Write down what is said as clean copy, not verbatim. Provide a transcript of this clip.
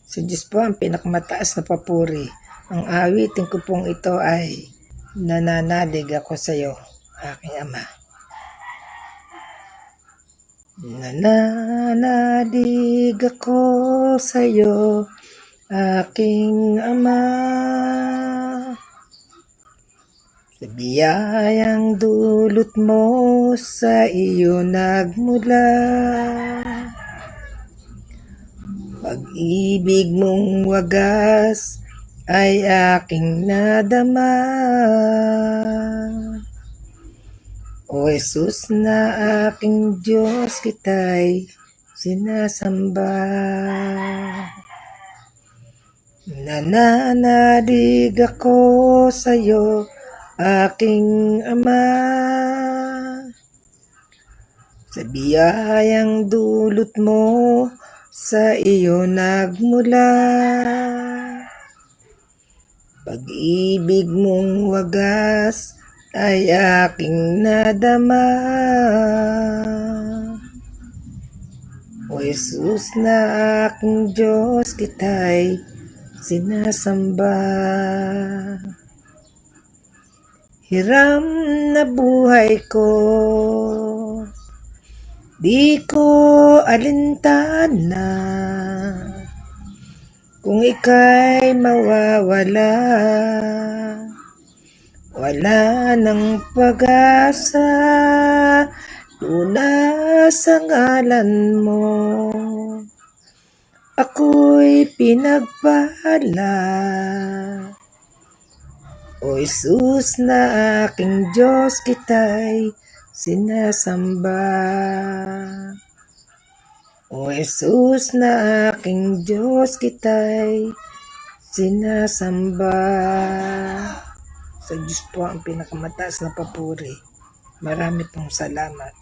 Sa Diyos po ang pinakamataas na papuri. Ang awitin ko pong ito ay nananalig ako sa iyo, aking Ama. Nananalig ako sa iyo, aking Ama. Sa biyayang dulot mo sa iyo nagmula. Pag-ibig mong wagas ay aking nadama. O Jesus na aking Diyos, kita'y sinasamba. Nananalig ako sa iyo, aking Ama. Sa biyayang dulot mo sa iyo nagmula. Pag-ibig mong wagas ay aking nadama. O Jesus na aking Diyos, kita'y sinasamba. Hiram na buhay ko, di ko alintana. Kung ika'y mawawala, wala nang pag-asa. Lunas ang ngalan mo, ako'y pinagpala. O Jesus na aking Diyos, kita'y sinasamba. O Jesus na aking Diyos, kita'y sinasamba. Sa Diyos po ang pinakamataas na papuri. Marami pong salamat.